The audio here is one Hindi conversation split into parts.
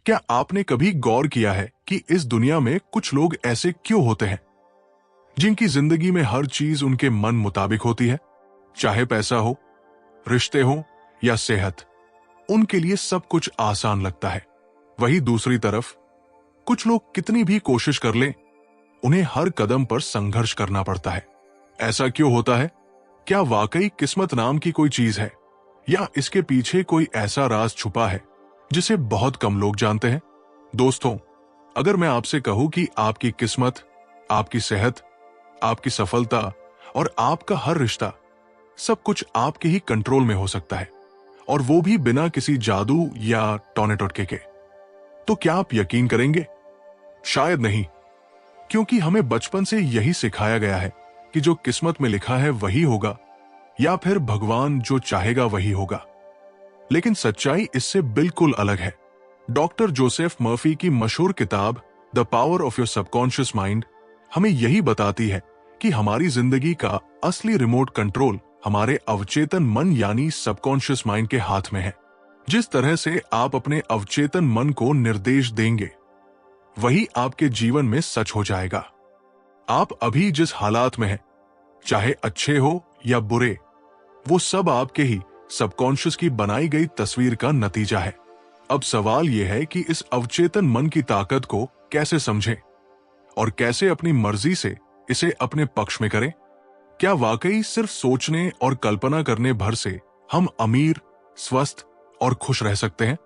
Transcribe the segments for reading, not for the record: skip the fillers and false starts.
क्या आपने कभी गौर किया है कि इस दुनिया में कुछ लोग ऐसे क्यों होते हैं जिनकी जिंदगी में हर चीज उनके मन मुताबिक होती है? चाहे पैसा हो, रिश्ते हो या सेहत, उनके लिए सब कुछ आसान लगता है। वहीं दूसरी तरफ कुछ लोग कितनी भी कोशिश कर लें, उन्हें हर कदम पर संघर्ष करना पड़ता है। ऐसा क्यों होता है? क्या वाकई किस्मत नाम की कोई चीज है, या इसके पीछे कोई ऐसा राज छुपा है जिसे बहुत कम लोग जानते हैं? दोस्तों, अगर मैं आपसे कहूं कि आपकी किस्मत, आपकी सेहत, आपकी सफलता और आपका हर रिश्ता, सब कुछ आपके ही कंट्रोल में हो सकता है, और वो भी बिना किसी जादू या टोने टोटके के, तो क्या आप यकीन करेंगे? शायद नहीं, क्योंकि हमें बचपन से यही सिखाया गया है कि जो किस्मत में लिखा है वही होगा, या फिर भगवान जो चाहेगा वही होगा। लेकिन सच्चाई इससे बिल्कुल अलग है। डॉक्टर जोसेफ मर्फी की मशहूर किताब the power of your subconscious mind हमें यही बताती है कि हमारी जिंदगी का असली रिमोट कंट्रोल हमारे अवचेतन मन यानी सबकॉन्शियस माइंड के हाथ में है। जिस तरह से आप अपने अवचेतन मन को निर्देश देंगे, वही आपके जीवन में सच हो जाएगा। आप अभी जिस हालात में हैं, चाहे अच्छे हो या बुरे, वो सब आपके ही सबकॉन्शियस की बनाई गई तस्वीर का नतीजा है। अब सवाल यह है कि इस अवचेतन मन की ताकत को कैसे समझें और कैसे अपनी मर्जी से इसे अपने पक्ष में करें। क्या वाकई सिर्फ सोचने और कल्पना करने भर से हम अमीर, स्वस्थ और खुश रह सकते हैं?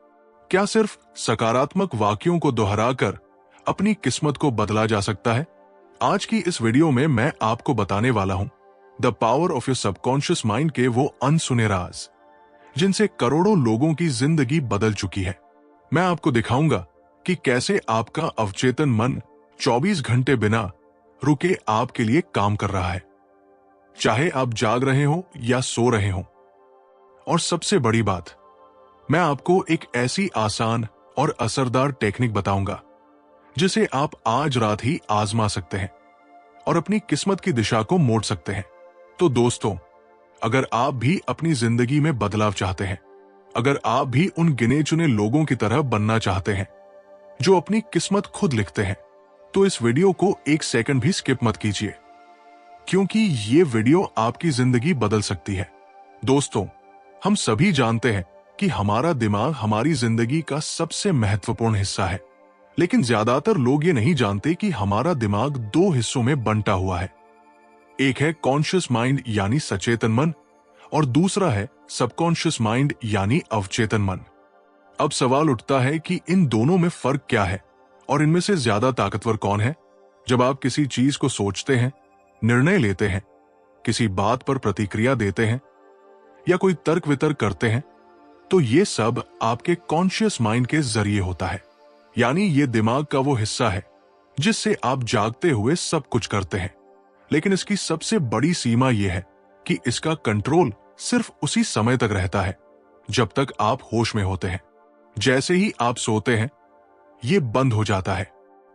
क्या सिर्फ सकारात्मक वाक्यों को दोहराकर अपनी किस्मत को बदला जा सकता है? आज की इस वीडियो में मैं आपको बताने वाला हूं the power of your subconscious mind के वो अनसुने राज जिनसे करोड़ों लोगों की जिंदगी बदल चुकी है। मैं आपको दिखाऊंगा कि कैसे आपका अवचेतन मन 24 घंटे बिना रुके आपके लिए काम कर रहा है, चाहे आप जाग रहे हो या सो रहे हो। और सबसे बड़ी बात, मैं आपको एक ऐसी आसान और असरदार टेक्निक बताऊंगा जिसे आप आज रात ही आजमा सकते हैं और अपनी किस्मत की दिशा को मोड़ सकते हैं। तो दोस्तों, अगर आप भी अपनी जिंदगी में बदलाव चाहते हैं, अगर आप भी उन गिने चुने लोगों की तरह बनना चाहते हैं जो अपनी किस्मत खुद लिखते हैं, तो इस वीडियो को एक सेकंड भी स्किप मत कीजिए, क्योंकि ये वीडियो आपकी जिंदगी बदल सकती है। दोस्तों, हम सभी जानते हैं कि हमारा दिमाग हमारी जिंदगी का सबसे महत्वपूर्ण हिस्सा है, लेकिन ज्यादातर लोग ये नहीं जानते कि हमारा दिमाग दो हिस्सों में बंटा हुआ है। एक है कॉन्शियस माइंड यानी सचेतन मन, और दूसरा है सबकॉन्शियस माइंड यानी अवचेतन मन। अब सवाल उठता है कि इन दोनों में फर्क क्या है और इनमें से ज्यादा ताकतवर कौन है? जब आप किसी चीज को सोचते हैं, निर्णय लेते हैं, किसी बात पर प्रतिक्रिया देते हैं या कोई तर्क वितर्क करते हैं, तो ये सब आपके कॉन्शियस माइंड के जरिए होता है। यानी ये दिमाग का वो हिस्सा है जिससे आप जागते हुए सब कुछ करते हैं। लेकिन इसकी सबसे बड़ी सीमा यह है कि इसका कंट्रोल सिर्फ उसी समय तक रहता है जब तक आप होश में होते हैं। जैसे ही आप सोते हैं, ये बंद हो जाता है।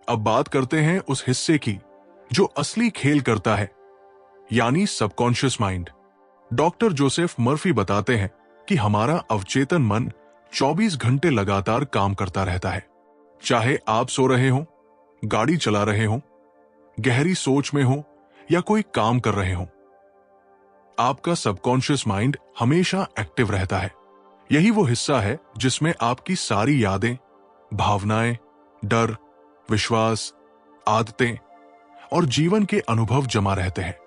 अब बात करते हैं उस हिस्से की जो असली खेल करता है, यानी subconscious mind. Doctor Joseph Murphy बताते हैं कि हमारा अवचेतन मन 24 घंटे लगातार काम करता रहता है। चाहे आप सो रहे हो, गाड़ी चला रहे हो, गहरी सोच में हो या कोई काम कर रहे हो, आपका सबकॉन्शियस माइंड हमेशा एक्टिव रहता है। यही वो हिस्सा है जिसमें आपकी सारी यादें, भावनाएं, डर, विश्वास, आदतें और जीवन के अनुभव जमा रहते हैं।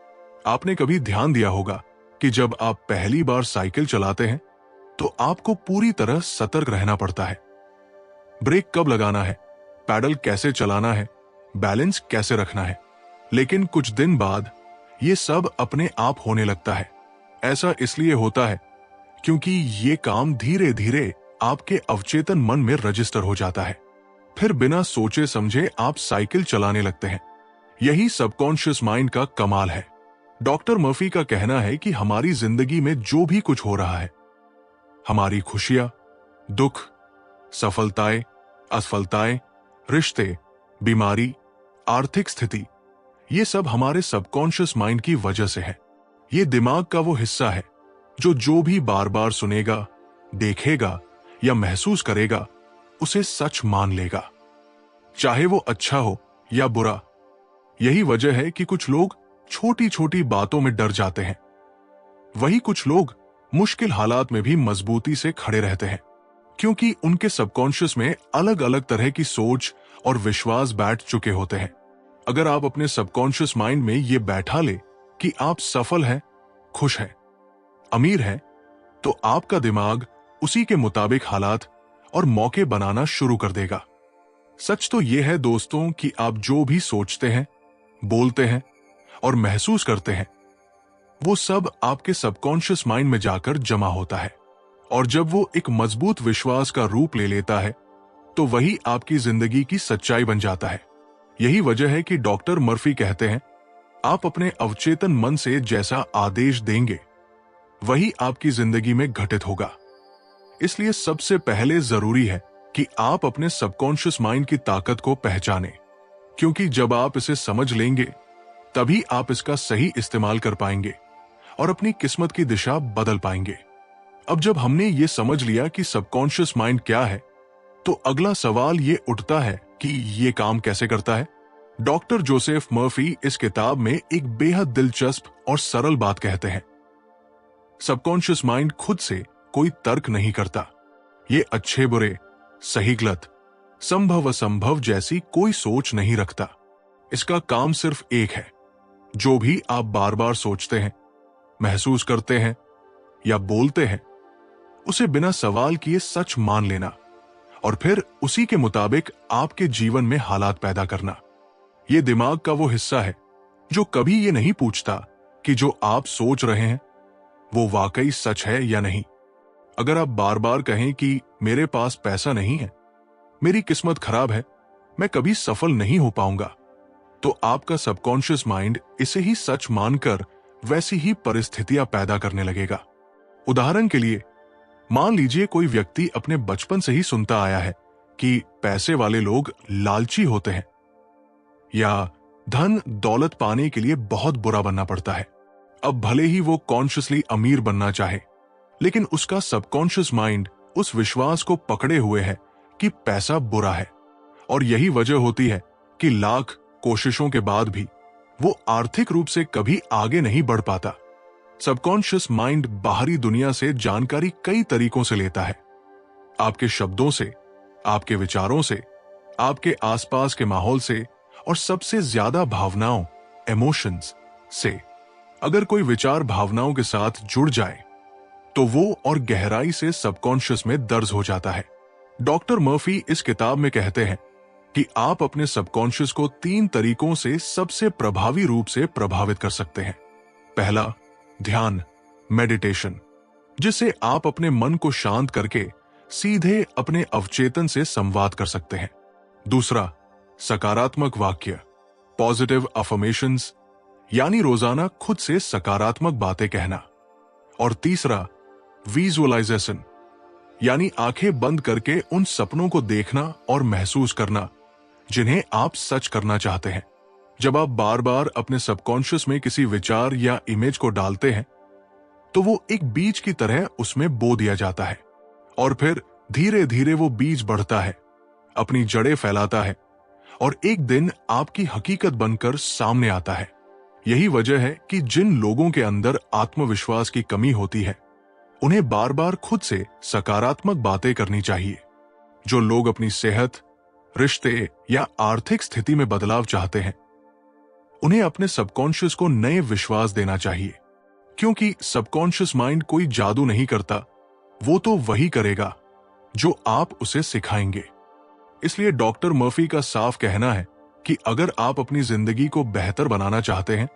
आपने कभी ध्यान दिया होगा कि जब आप पहली बार साइकिल चलाते हैं तो आपको पूरी तरह सतर्क रहना पड़ता है। ब्रेक कब लगाना है, पैडल कैसे चलाना है, बैलेंस कैसे रखना है। लेकिन कुछ दिन बाद ये सब अपने आप होने लगता है। ऐसा इसलिए होता है क्योंकि ये काम धीरे धीरे आपके अवचेतन मन में रजिस्टर हो जाता है। फिर बिना सोचे समझे आप साइकिल चलाने लगते हैं। यही सबकॉन्शियस माइंड का कमाल है। डॉक्टर मर्फी का कहना है कि हमारी जिंदगी में जो भी कुछ हो रहा है, हमारी खुशियां, दुख, सफलताएं, असफलताएं, रिश्ते, बीमारी, आर्थिक स्थिति, ये सब हमारे सबकॉन्शियस माइंड की वजह से है। ये दिमाग का वो हिस्सा है जो भी बार बार सुनेगा, देखेगा या महसूस करेगा, उसे सच मान लेगा, चाहे वो अच्छा हो या बुरा। यही वजह है कि कुछ लोग छोटी छोटी बातों में डर जाते हैं, वही कुछ लोग मुश्किल हालात में भी मजबूती से खड़े रहते हैं, क्योंकि उनके सबकॉन्शियस में अलग अलग तरह की सोच और विश्वास बैठ चुके होते हैं। अगर आप अपने सबकॉन्शियस माइंड में ये बैठा ले कि आप सफल हैं, खुश हैं, अमीर हैं, तो आपका दिमाग उसी के मुताबिक हालात और मौके बनाना शुरू कर देगा। सच तो यह है दोस्तों कि आप जो भी सोचते हैं, बोलते हैं और महसूस करते हैं, वो सब आपके सबकॉन्शियस माइंड में जाकर जमा होता है, और जब वो एक मजबूत विश्वास का रूप ले लेता है तो वही आपकी जिंदगी की सच्चाई बन जाता है। यही वजह है कि डॉक्टर मर्फी कहते हैं, आप अपने अवचेतन मन से जैसा आदेश देंगे वही आपकी जिंदगी में घटित होगा। इसलिए सबसे पहले जरूरी है कि आप अपने सबकॉन्शियस माइंड की ताकत को पहचानें, क्योंकि जब आप इसे समझ लेंगे तभी आप इसका सही इस्तेमाल कर पाएंगे और अपनी किस्मत की दिशा बदल पाएंगे। अब जब हमने ये समझ लिया कि सबकॉन्शियस माइंड क्या है, तो अगला सवाल ये उठता है कि ये काम कैसे करता है। डॉक्टर जोसेफ मर्फी इस किताब में एक बेहद दिलचस्प और सरल बात कहते हैं। सबकॉन्शियस माइंड खुद से कोई तर्क नहीं करता, ये अच्छे बुरे, सही गलत, संभव असंभव जैसी कोई सोच नहीं रखता। इसका काम सिर्फ एक है, जो भी आप बार बार सोचते हैं, महसूस करते हैं या बोलते हैं, उसे बिना सवाल किए सच मान लेना और फिर उसी के मुताबिक आपके जीवन में हालात पैदा करना। यह दिमाग का वो हिस्सा है जो कभी ये नहीं पूछता कि जो आप सोच रहे हैं वो वाकई सच है या नहीं। अगर आप बार बार कहें कि मेरे पास पैसा नहीं है, मेरी किस्मत खराब है, मैं कभी सफल नहीं हो पाऊंगा, तो आपका सबकॉन्शियस माइंड इसे ही सच मानकर वैसी ही परिस्थितियां पैदा करने लगेगा। उदाहरण के लिए, मान लीजिए कोई व्यक्ति अपने बचपन से ही सुनता आया है कि पैसे वाले लोग लालची होते हैं या धन दौलत पाने के लिए बहुत बुरा बनना पड़ता है। अब भले ही वो कॉन्शियसली अमीर बनना चाहे, लेकिन उसका सबकॉन्शियस माइंड उस विश्वास को पकड़े हुए है कि पैसा बुरा है, और यही वजह होती है कि लाख कोशिशों के बाद भी वो आर्थिक रूप से कभी आगे नहीं बढ़ पाता। सबकॉन्शियस माइंड बाहरी दुनिया से जानकारी कई तरीकों से लेता है, आपके शब्दों से, आपके विचारों से, आपके आसपास के माहौल से, और सबसे ज्यादा भावनाओं, इमोशंस से। अगर कोई विचार भावनाओं के साथ जुड़ जाए तो वो और गहराई से सबकॉन्शियस में दर्ज हो जाता है। डॉक्टर मर्फी इस किताब में कहते हैं कि आप अपने सबकॉन्शियस को 3 तरीकों से सबसे प्रभावी रूप से प्रभावित कर सकते हैं। पहला, ध्यान, मेडिटेशन, जिससे आप अपने मन को शांत करके सीधे अपने अवचेतन से संवाद कर सकते हैं। दूसरा, सकारात्मक वाक्य, पॉजिटिव अफर्मेशंस, यानी रोजाना खुद से सकारात्मक बातें कहना। और तीसरा, विजुअलाइजेशन, यानी आंखें बंद करके उन सपनों को देखना और महसूस करना जिन्हें आप सच करना चाहते हैं। जब आप बार बार अपने सबकॉन्शियस में किसी विचार या इमेज को डालते हैं तो वो एक बीज की तरह उसमें बो दिया जाता है, और फिर धीरे धीरे वो बीज बढ़ता है, अपनी जड़ें फैलाता है, और एक दिन आपकी हकीकत बनकर सामने आता है। यही वजह है कि जिन लोगों के अंदर आत्मविश्वास की कमी होती है, उन्हें बार बार खुद से सकारात्मक बातें करनी चाहिए। जो लोग अपनी सेहत, रिश्ते या आर्थिक स्थिति में बदलाव चाहते हैं, उन्हें अपने सबकॉन्शियस को नए विश्वास देना चाहिए, क्योंकि सबकॉन्शियस माइंड कोई जादू नहीं करता, वो तो वही करेगा जो आप उसे सिखाएंगे। इसलिए डॉक्टर मर्फी का साफ कहना है कि अगर आप अपनी जिंदगी को बेहतर बनाना चाहते हैं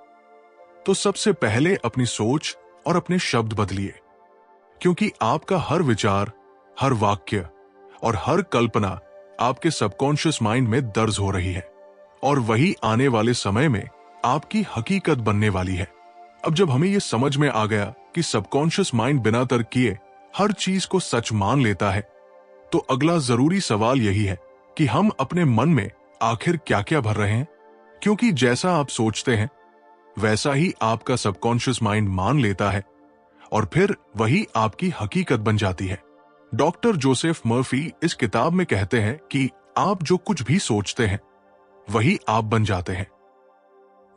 तो सबसे पहले अपनी सोच और अपने शब्द बदलिए, क्योंकि आपका हर विचार, हर वाक्य और हर कल्पना आपके सबकॉन्शियस माइंड में दर्ज हो रही है, और वही आने वाले समय में आपकी हकीकत बनने वाली है। अब जब हमें यह समझ में आ गया कि सबकॉन्शियस माइंड बिना तर्क किए हर चीज को सच मान लेता है, तो अगला जरूरी सवाल यही है कि हम अपने मन में आखिर क्या क्या भर रहे हैं, क्योंकि जैसा आप सोचते हैं वैसा ही आपका सबकॉन्शियस माइंड मान लेता है, और फिर वही आपकी हकीकत बन जाती है। डॉक्टर जोसेफ मर्फी इस किताब में कहते हैं कि आप जो कुछ भी सोचते हैं वही आप बन जाते हैं।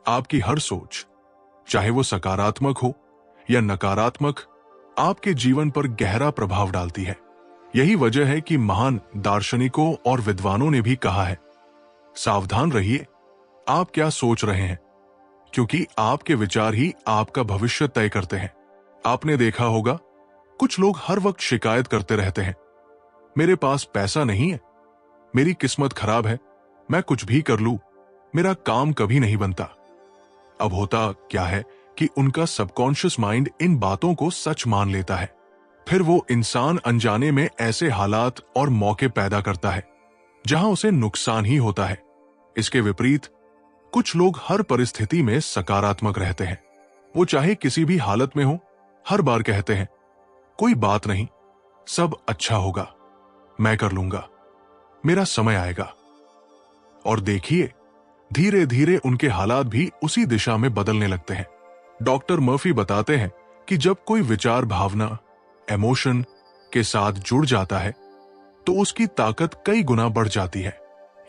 आपकी हर सोच, चाहे वो सकारात्मक हो या नकारात्मक, आपके जीवन पर गहरा प्रभाव डालती है। यही वजह है कि महान दार्शनिकों और विद्वानों ने भी कहा है, सावधान रहिए आप क्या सोच रहे हैं, क्योंकि आपके विचार ही आपका भविष्य तय करते हैं। आपने देखा होगा, कुछ लोग हर वक्त शिकायत करते रहते हैं, मेरे पास पैसा नहीं है, मेरी किस्मत खराब है, मैं कुछ भी कर लूं, मेरा काम कभी नहीं बनता। अब होता क्या है कि उनका सबकॉन्शियस माइंड इन बातों को सच मान लेता है। फिर वो इंसान अनजाने में ऐसे हालात और मौके पैदा करता है जहां उसे नुकसान ही होता है। इसके विपरीत कुछ लोग हर परिस्थिति में सकारात्मक रहते हैं। वो चाहे किसी भी हालत में हो, हर बार कहते हैं, कोई बात नहीं, सब अच्छा होगा, मैं कर लूंगा, मेरा समय आएगा। और देखिए, धीरे धीरे उनके हालात भी उसी दिशा में बदलने लगते हैं। डॉक्टर मर्फी बताते हैं कि जब कोई विचार भावना, इमोशन के साथ जुड़ जाता है तो उसकी ताकत कई गुना बढ़ जाती है।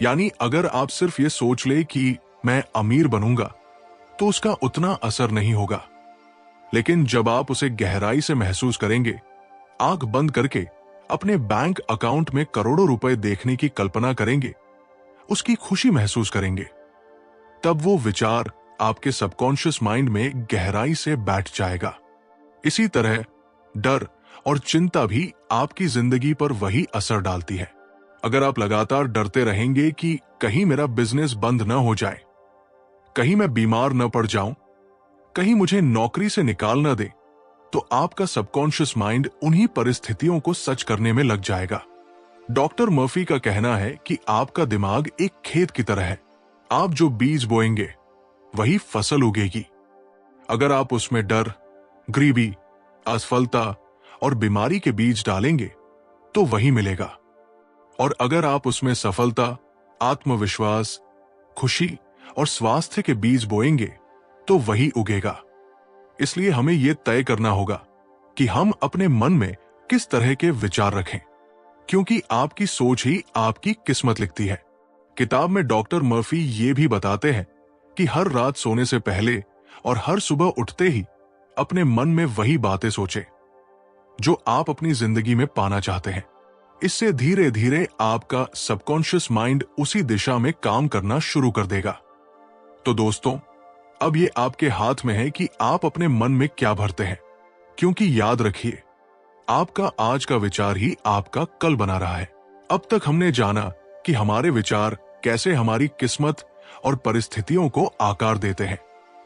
यानी अगर आप सिर्फ ये सोच ले कि मैं अमीर बनूंगा तो उसका उतना असर नहीं होगा, लेकिन जब आप उसे गहराई से महसूस करेंगे, आंख बंद करके अपने बैंक अकाउंट में करोड़ों रुपए देखने की कल्पना करेंगे, उसकी खुशी महसूस करेंगे, तब वो विचार आपके सबकॉन्शियस माइंड में गहराई से बैठ जाएगा। इसी तरह डर और चिंता भी आपकी जिंदगी पर वही असर डालती है। अगर आप लगातार डरते रहेंगे कि कहीं मेरा बिजनेस बंद न हो जाए, कहीं मैं बीमार न पड़ जाऊं, कहीं मुझे नौकरी से निकाल न दे, तो आपका सबकॉन्शियस माइंड उन्हीं परिस्थितियों को सच करने में लग जाएगा। डॉक्टर मर्फी का कहना है कि आपका दिमाग एक खेत की तरह है। आप जो बीज बोएंगे वही फसल उगेगी। अगर आप उसमें डर, गरीबी, असफलता और बीमारी के बीज डालेंगे तो वही मिलेगा। और अगर आप उसमें सफलता, आत्मविश्वास, खुशी और स्वास्थ्य के बीज बोएंगे तो वही उगेगा। इसलिए हमें यह तय करना होगा कि हम अपने मन में किस तरह के विचार रखें, क्योंकि आपकी सोच ही आपकी किस्मत लिखती है। किताब में डॉक्टर मर्फी ये भी बताते हैं कि हर रात सोने से पहले और हर सुबह उठते ही अपने मन में वही बातें सोचें जो आप अपनी जिंदगी में पाना चाहते हैं। इससे धीरे धीरे आपका सबकॉन्शियस माइंड उसी दिशा में काम करना शुरू कर देगा। तो दोस्तों, अब ये आपके हाथ में है कि आप अपने मन में क्या भरते हैं, क्योंकि याद रखिए, आपका आज का विचार ही आपका कल बना रहा है। अब तक हमने जाना कि हमारे विचार कैसे हमारी किस्मत और परिस्थितियों को आकार देते हैं,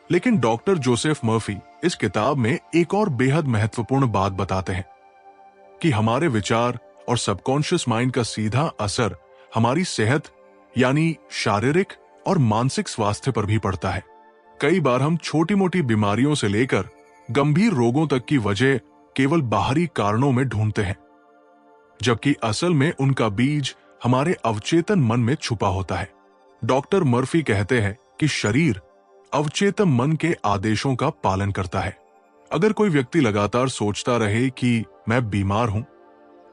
लेकिन डॉक्टर जोसेफ मर्फी इस किताब में एक और बेहद महत्वपूर्ण बात बताते हैं कि हमारे विचार और सबकॉन्शियस माइंड का सीधा असर हमारी सेहत यानी शारीरिक और मानसिक स्वास्थ्य पर भी पड़ता है। कई बार हम छोटी मोटी बीमारियों से लेकर गंभीर रोगों तक की वजह केवल बाहरी कारणों में ढूंढते हैं, जबकि असल में उनका बीज हमारे अवचेतन मन में छुपा होता है। डॉक्टर मर्फी कहते हैं कि शरीर अवचेतन मन के आदेशों का पालन करता है। अगर कोई व्यक्ति लगातार सोचता रहे कि मैं बीमार हूं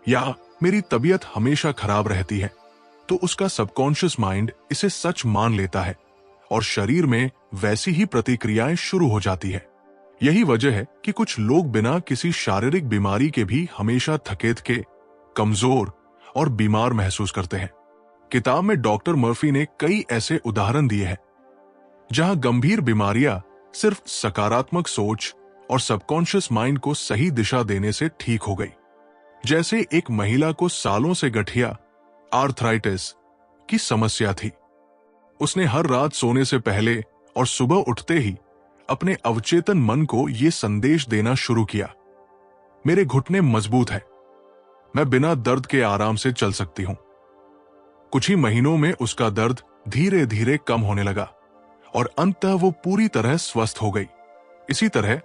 या मेरी तबीयत हमेशा खराब रहती है, तो उसका सबकॉन्शियस माइंड इसे सच मान लेता है और शरीर में वैसी ही प्रतिक्रियाएं शुरू हो जाती है। यही वजह है कि कुछ लोग बिना किसी शारीरिक बीमारी के भी हमेशा थके, कमजोर और बीमार महसूस करते हैं। किताब में डॉक्टर मर्फी ने कई ऐसे उदाहरण दिए हैं जहां गंभीर बीमारियां सिर्फ सकारात्मक सोच और सबकॉन्शियस माइंड को सही दिशा देने से ठीक हो गई। जैसे एक महिला को सालों से गठिया आर्थराइटिस की समस्या थी। उसने हर रात सोने से पहले और सुबह उठते ही अपने अवचेतन मन को यह संदेश देना शुरू किया, मेरे घुटने मजबूत हैं, मैं बिना दर्द के आराम से चल सकती हूं। कुछ ही महीनों में उसका दर्द धीरे धीरे कम होने लगा और अंततः वो पूरी तरह स्वस्थ हो गई। इसी तरह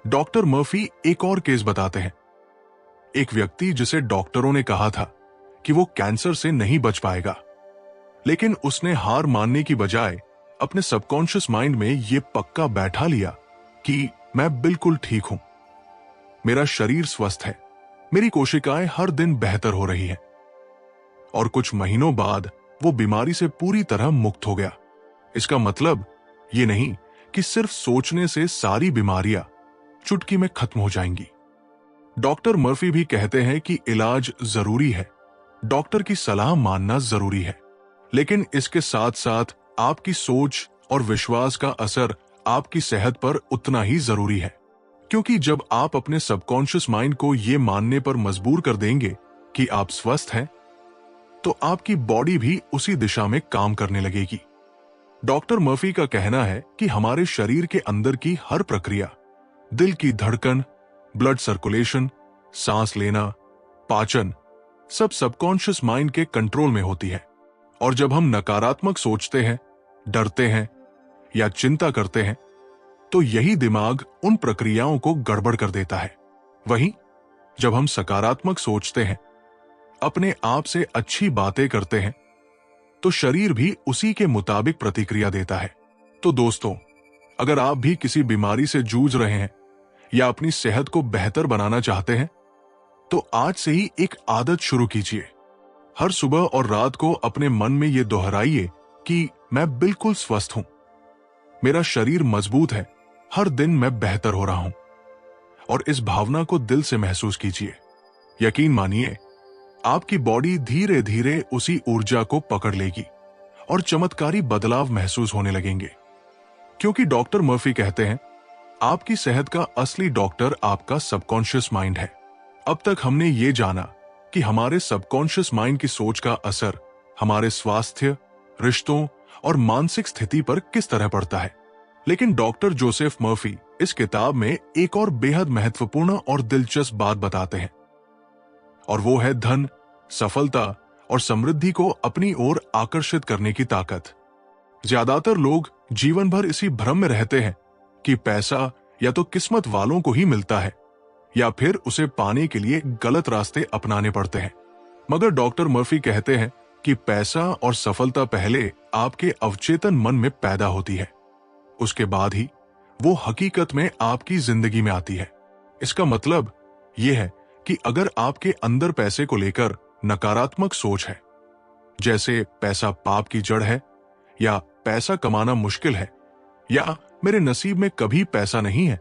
डॉक्टर मर्फी एक और केस बताते हैं। एक व्यक्ति जिसे डॉक्टरों ने कहा था कि वो कैंसर से नहीं बच पाएगा, लेकिन उसने हार मानने की बजाय अपने सबकॉन्शियस माइंड में ये पक्का बैठा लिया कि मैं बिल्कुल ठीक हूं, मेरा शरीर स्वस्थ है, मेरी कोशिकाएं हर दिन बेहतर हो रही हैं। और कुछ महीनों बाद वो बीमारी से पूरी तरह मुक्त हो गया। इसका मतलब ये नहीं कि सिर्फ सोचने से सारी बीमारियां चुटकी में खत्म हो जाएंगी। डॉक्टर मर्फी भी कहते हैं कि इलाज जरूरी है, डॉक्टर की सलाह मानना जरूरी है, लेकिन इसके साथ साथ आपकी सोच और विश्वास का असर आपकी सेहत पर उतना ही जरूरी है। क्योंकि जब आप अपने सबकॉन्शियस माइंड को यह मानने पर मजबूर कर देंगे कि आप स्वस्थ हैं, तो आपकी बॉडी भी उसी दिशा में काम करने लगेगी। डॉक्टर मर्फी का कहना है कि हमारे शरीर के अंदर की हर प्रक्रिया, दिल की धड़कन, ब्लड सर्कुलेशन, सांस लेना, पाचन, सब सबकॉन्शियस माइंड के कंट्रोल में होती है। और जब हम नकारात्मक सोचते हैं, डरते हैं या चिंता करते हैं, तो यही दिमाग उन प्रक्रियाओं को गड़बड़ कर देता है। वहीं जब हम सकारात्मक सोचते हैं, अपने आप से अच्छी बातें करते हैं, तो शरीर भी उसी के मुताबिक प्रतिक्रिया देता है। तो दोस्तों, अगर आप भी किसी बीमारी से जूझ रहे हैं या अपनी सेहत को बेहतर बनाना चाहते हैं, तो आज से ही एक आदत शुरू कीजिए। हर सुबह और रात को अपने मन में यह दोहराइए कि मैं बिल्कुल स्वस्थ हूं, मेरा शरीर मजबूत है, हर दिन मैं बेहतर हो रहा हूं। और इस भावना को दिल से महसूस कीजिए। यकीन मानिए, आपकी बॉडी धीरे धीरे उसी ऊर्जा को पकड़ लेगी और चमत्कारी बदलाव महसूस होने लगेंगे। क्योंकि डॉक्टर मर्फी कहते हैं, आपकी सेहत का असली डॉक्टर आपका सबकॉन्शियस माइंड है। अब तक हमने ये जाना कि हमारे सबकॉन्शियस माइंड की सोच का असर हमारे स्वास्थ्य, रिश्तों और मानसिक स्थिति पर किस तरह पड़ता है। लेकिन डॉक्टर जोसेफ मर्फी इस किताब में एक और बेहद महत्वपूर्ण और दिलचस्प बात बताते हैं, और वो है धन, सफलता और समृद्धि को अपनी ओर आकर्षित करने की ताकत। ज्यादातर लोग जीवन भर इसी भ्रम में रहते हैं कि पैसा या तो किस्मत वालों को ही मिलता है या फिर उसे पाने के लिए गलत रास्ते अपनाने पड़ते हैं। मगर डॉक्टर मर्फी कहते हैं कि पैसा और सफलता पहले आपके अवचेतन मन में पैदा होती है, उसके बाद ही वो हकीकत में आपकी जिंदगी में आती है। इसका मतलब यह है कि अगर आपके अंदर पैसे को लेकर नकारात्मक सोच है, जैसे पैसा पाप की जड़ है, या पैसा कमाना मुश्किल है, या मेरे नसीब में कभी पैसा नहीं है,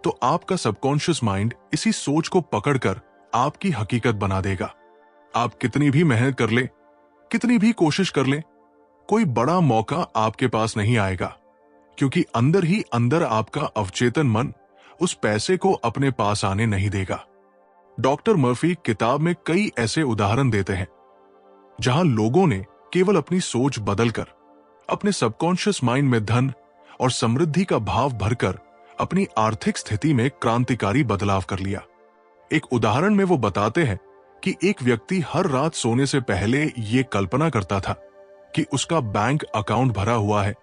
तो आपका सबकॉन्शियस माइंड इसी सोच को पकड़कर आपकी हकीकत बना देगा। आप कितनी भी मेहनत कर ले, कितनी भी कोशिश कर ले, कोई बड़ा मौका आपके पास नहीं आएगा, क्योंकि अंदर ही अंदर आपका अवचेतन मन उस पैसे को अपने पास आने नहीं देगा। डॉक्टर मर्फी किताब में कई ऐसे उदाहरण देते हैं जहां लोगों ने केवल अपनी सोच बदलकर अपने सबकॉन्शियस माइंड में धन और समृद्धि का भाव भरकर अपनी आर्थिक स्थिति में क्रांतिकारी बदलाव कर लिया। एक उदाहरण में वो बताते हैं कि एक व्यक्ति हर रात सोने से पहले ये कल्पना करता था कि उसका बैंक अकाउंट भरा हुआ है,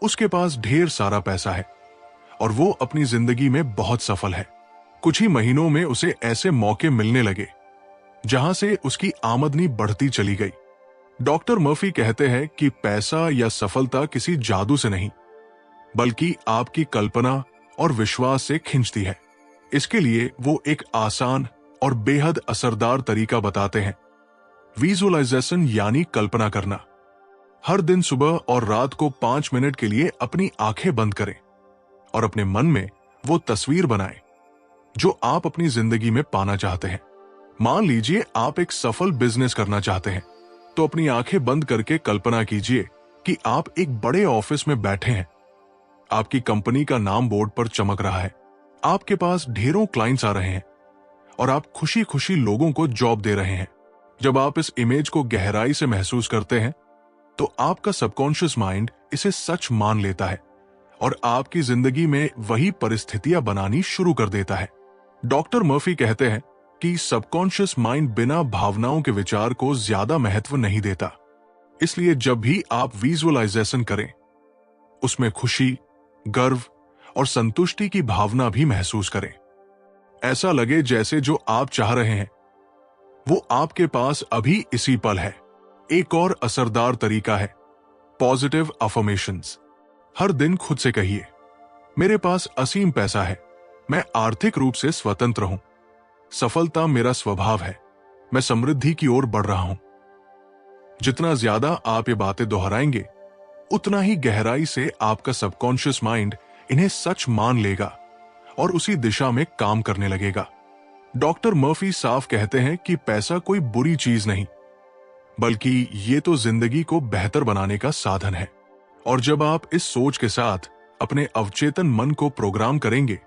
उसके पास ढेर सारा पैसा है और वो अपनी जिंदगी में बहुत सफल है। कुछ ही महीनों में उसे ऐसे मौके मिलने लगे जहां से उसकी आमदनी बढ़ती चली गई। डॉक्टर मर्फी कहते हैं कि पैसा या सफलता किसी जादू से नहीं, बल्कि आपकी कल्पना और विश्वास से खिंचती है। इसके लिए वो एक आसान और बेहद असरदार तरीका बताते हैं, विजुअलाइजेशन यानी कल्पना करना। हर दिन सुबह और रात को 5 मिनट के लिए अपनी आंखें बंद करें और अपने मन में वो तस्वीर बनाएं जो आप अपनी जिंदगी में पाना चाहते हैं। मान लीजिए आप एक सफल बिजनेस करना चाहते हैं, तो अपनी आंखें बंद करके कल्पना कीजिए कि आप एक बड़े ऑफिस में बैठे हैं, आपकी कंपनी का नाम बोर्ड पर चमक रहा है, आपके पास ढेरों क्लाइंट्स आ रहे हैं और आप खुशी खुशी लोगों को जॉब दे रहे हैं। जब आप इस इमेज को गहराई से महसूस करते हैं, तो आपका सबकॉन्शियस माइंड इसे सच मान लेता है और आपकी जिंदगी में वही परिस्थितियां बनानी शुरू कर देता है। डॉक्टर मर्फी कहते हैं कि सबकॉन्शियस माइंड बिना भावनाओं के विचार को ज्यादा महत्व नहीं देता। इसलिए जब भी आप विजुअलाइजेशन करें, उसमें खुशी, गर्व और संतुष्टि की भावना भी महसूस करें। ऐसा लगे जैसे जो आप चाह रहे हैं वो आपके पास अभी इसी पल है। एक और असरदार तरीका है पॉजिटिव अफर्मेशंस। हर दिन खुद से कहिए, मेरे पास असीम पैसा है, मैं आर्थिक रूप से स्वतंत्र हूं, सफलता मेरा स्वभाव है, मैं समृद्धि की ओर बढ़ रहा हूं। जितना ज्यादा आप ये बातें दोहराएंगे, उतना ही गहराई से आपका सबकॉन्शियस माइंड इन्हें सच मान लेगा और उसी दिशा में काम करने लगेगा। डॉक्टर मर्फी साफ कहते हैं कि पैसा कोई बुरी चीज नहीं, बल्कि ये तो जिंदगी को बेहतर बनाने का साधन है। और जब आप इस सोच के साथ अपने अवचेतन मन को प्रोग्राम करेंगे,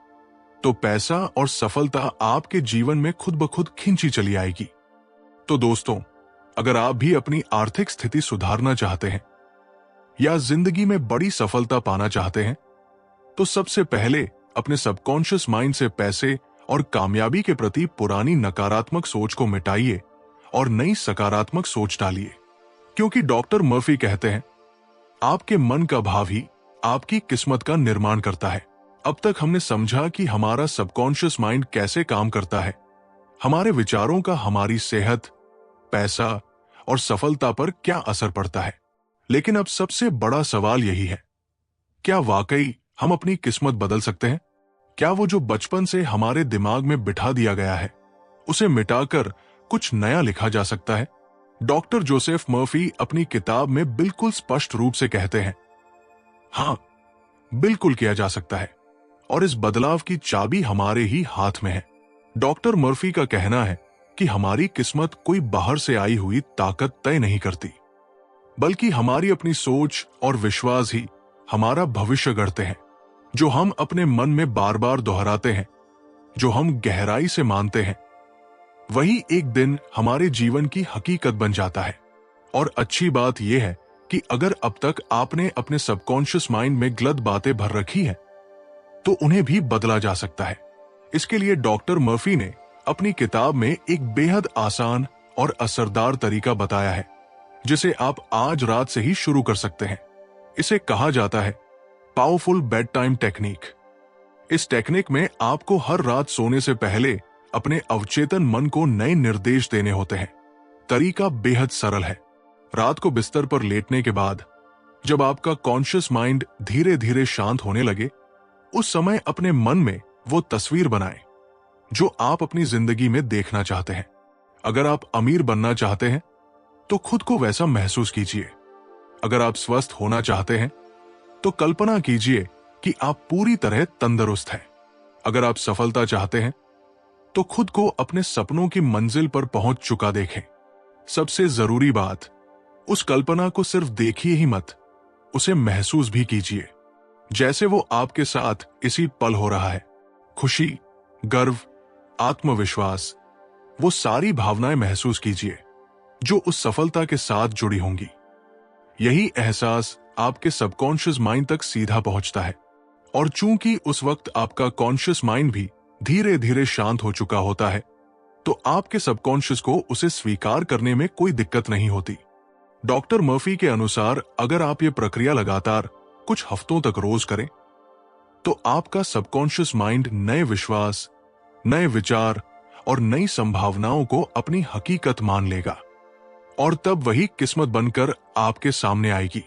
तो पैसा और सफलता आपके जीवन में खुद ब खुद खींची चली आएगी। तो दोस्तों, अगर आप भी अपनी आर्थिक स्थिति सुधारना चाहते हैं या जिंदगी में बड़ी सफलता पाना चाहते हैं, तो सबसे पहले अपने सबकॉन्शियस माइंड से पैसे और कामयाबी के प्रति पुरानी नकारात्मक सोच को मिटाइए और नई सकारात्मक सोच डालिए। क्योंकि डॉक्टर मर्फी कहते हैं, आपके मन का भाव ही आपकी किस्मत का निर्माण करता है। अब तक हमने समझा कि हमारा सबकॉन्शियस माइंड कैसे काम करता है, हमारे विचारों का हमारी सेहत, पैसा और सफलता पर क्या असर पड़ता है। लेकिन अब सबसे बड़ा सवाल यही है, क्या वाकई हम अपनी किस्मत बदल सकते हैं? क्या वो जो बचपन से हमारे दिमाग में बिठा दिया गया है, उसे मिटाकर कुछ नया लिखा जा सकता है? डॉक्टर जोसेफ मर्फी अपनी किताब में बिल्कुल स्पष्ट रूप से कहते हैं, हां, बिल्कुल किया जा सकता है और इस बदलाव की चाबी हमारे ही हाथ में है। डॉक्टर मर्फी का कहना है कि हमारी किस्मत कोई बाहर से आई हुई ताकत तय नहीं करती, बल्कि हमारी अपनी सोच और विश्वास ही हमारा भविष्य गढ़ते हैं। जो हम अपने मन में बार बार दोहराते हैं, जो हम गहराई से मानते हैं, वही एक दिन हमारे जीवन की हकीकत बन जाता है। और अच्छी बात यह है कि अगर अब तक आपने अपने सबकॉन्शियस माइंड में गलत बातें भर रखी हैं, तो उन्हें भी बदला जा सकता है। इसके लिए डॉक्टर मर्फी ने अपनी किताब में एक बेहद आसान और असरदार तरीका बताया है, जिसे आप आज रात से ही शुरू कर सकते हैं। इसे कहा जाता है पावरफुल बेड टाइम टेक्निक। इस टेक्निक में आपको हर रात सोने से पहले अपने अवचेतन मन को नए निर्देश देने होते हैं। तरीका बेहद सरल है। रात को बिस्तर पर लेटने के बाद जब आपका कॉन्शियस माइंड धीरे धीरे शांत होने लगे, उस समय अपने मन में वो तस्वीर बनाएं जो आप अपनी जिंदगी में देखना चाहते हैं। अगर आप अमीर बनना चाहते हैं, तो खुद को वैसा महसूस कीजिए। अगर आप स्वस्थ होना चाहते हैं, तो कल्पना कीजिए कि आप पूरी तरह तंदुरुस्त हैं। अगर आप सफलता चाहते हैं, तो खुद को अपने सपनों की मंजिल पर पहुंच चुका देखें। सबसे जरूरी बात, उस कल्पना को सिर्फ देखिए ही मत, उसे महसूस भी कीजिए, जैसे वो आपके साथ इसी पल हो रहा है। खुशी, गर्व, आत्मविश्वास, वो सारी भावनाएं महसूस कीजिए जो उस सफलता के साथ जुड़ी होंगी। यही एहसास आपके सबकॉन्शियस माइंड तक सीधा पहुंचता है, और चूंकि उस वक्त आपका कॉन्शियस माइंड भी धीरे धीरे शांत हो चुका होता है, तो आपके सबकॉन्शियस को उसे स्वीकार करने में कोई दिक्कत नहीं होती। डॉक्टर मर्फी के अनुसार अगर आप ये प्रक्रिया लगातार कुछ हफ्तों तक रोज करें, तो आपका सबकॉन्शियस माइंड नए विश्वास, नए विचार और नई संभावनाओं को अपनी हकीकत मान लेगा, और तब वही किस्मत बनकर आपके सामने आएगी।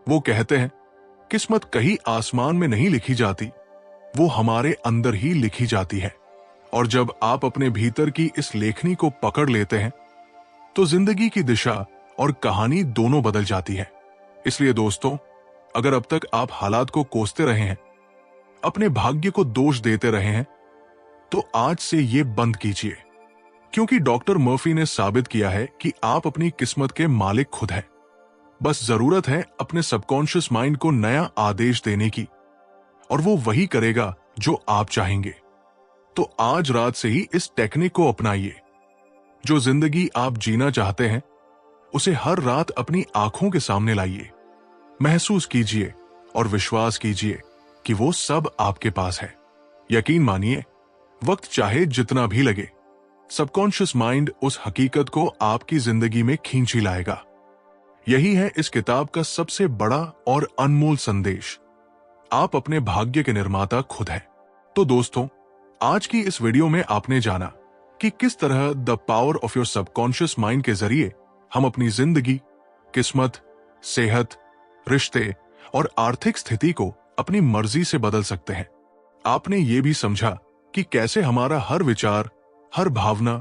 वो कहते हैं, किस्मत कहीं आसमान में नहीं लिखी जाती, वो हमारे अंदर ही लिखी जाती है। और जब आप अपने भीतर की इस लेखनी को पकड़ लेते हैं, तो जिंदगी की दिशा और कहानी दोनों बदल जाती है। इसलिए दोस्तों, अगर अब तक आप हालात को कोसते रहे हैं, अपने भाग्य को दोष देते रहे हैं, तो आज से ये बंद कीजिए। क्योंकि डॉक्टर मर्फी ने साबित किया है कि आप अपनी किस्मत के मालिक खुद हैं। बस जरूरत है अपने सबकॉन्शियस माइंड को नया आदेश देने की, और वो वही करेगा जो आप चाहेंगे। तो आज रात से ही इस टेक्निक को अपनाइए। जो जिंदगी आप जीना चाहते हैं, उसे हर रात अपनी आंखों के सामने लाइए, महसूस कीजिए और विश्वास कीजिए कि वो सब आपके पास है। यकीन मानिए, वक्त चाहे जितना भी लगे, सबकॉन्शियस माइंड उस हकीकत को आपकी जिंदगी में खींच ही लाएगा। यही है इस किताब का सबसे बड़ा और अनमोल संदेश। आप अपने भाग्य के निर्माता खुद हैं। तो दोस्तों, आज की इस वीडियो में आपने जाना कि किस तरह the power of your subconscious mind के जरिए हम अपनी जिंदगी, किस्मत, सेहत, रिश्ते और आर्थिक स्थिति को अपनी मर्जी से बदल सकते हैं। आपने ये भी समझा कि कैसे हमारा हर विचार, हर भावना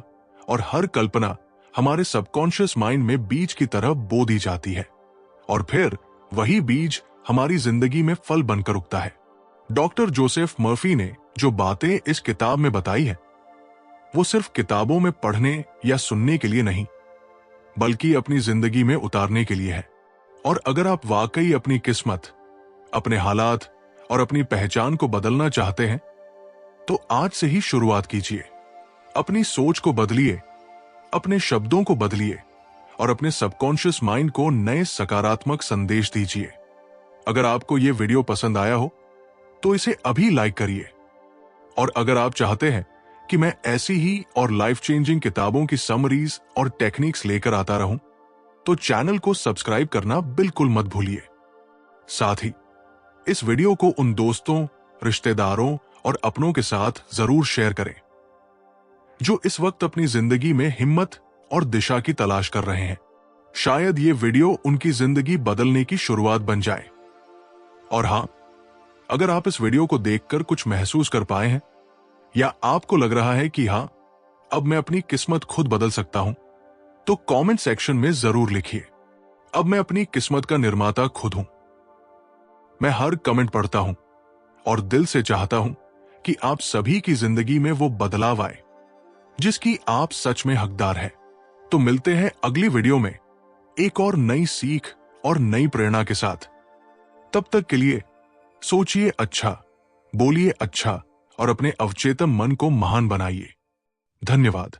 और हर कल्पना हमारे सबकॉन्शियस माइंड में बीज की तरह बो दी जाती है और फिर वही बीज हमारी जिंदगी में फल बनकर उगता है। डॉक्टर जोसेफ मर्फी ने जो बातें इस किताब में बताई है वो सिर्फ किताबों में पढ़ने या सुनने के लिए नहीं, बल्कि अपनी जिंदगी में उतारने के लिए है। और अगर आप वाकई अपनी किस्मत, अपने हालात और अपनी पहचान को बदलना चाहते हैं तो आज से ही शुरुआत कीजिए। अपनी सोच को बदलिए, अपने शब्दों को बदलिए और अपने सबकॉन्शियस माइंड को नए सकारात्मक संदेश दीजिए। अगर आपको यह वीडियो पसंद आया हो तो इसे अभी लाइक करिए। और अगर आप चाहते हैं कि मैं ऐसी ही और लाइफ चेंजिंग किताबों की समरीज और टेक्निक्स लेकर आता रहूं तो चैनल को सब्सक्राइब करना बिल्कुल मत भूलिए। साथ ही इस वीडियो को उन दोस्तों, रिश्तेदारों और अपनों के साथ जरूर शेयर करें जो इस वक्त अपनी जिंदगी में हिम्मत और दिशा की तलाश कर रहे हैं। शायद ये वीडियो उनकी जिंदगी बदलने की शुरुआत बन जाए। और हां, अगर आप इस वीडियो को देखकर कुछ महसूस कर पाए हैं या आपको लग रहा है कि हां, अब मैं अपनी किस्मत खुद बदल सकता हूं, तो कमेंट सेक्शन में जरूर लिखिए, अब मैं अपनी किस्मत का निर्माता खुद हूं। मैं हर कमेंट पढ़ता हूं और दिल से चाहता हूं कि आप सभी की जिंदगी में वो बदलाव आए जिसकी आप सच में हकदार हैं। तो मिलते हैं अगली वीडियो में एक और नई सीख और नई प्रेरणा के साथ। तब तक के लिए सोचिए अच्छा, बोलिए अच्छा और अपने अवचेतन मन को महान बनाइए। धन्यवाद।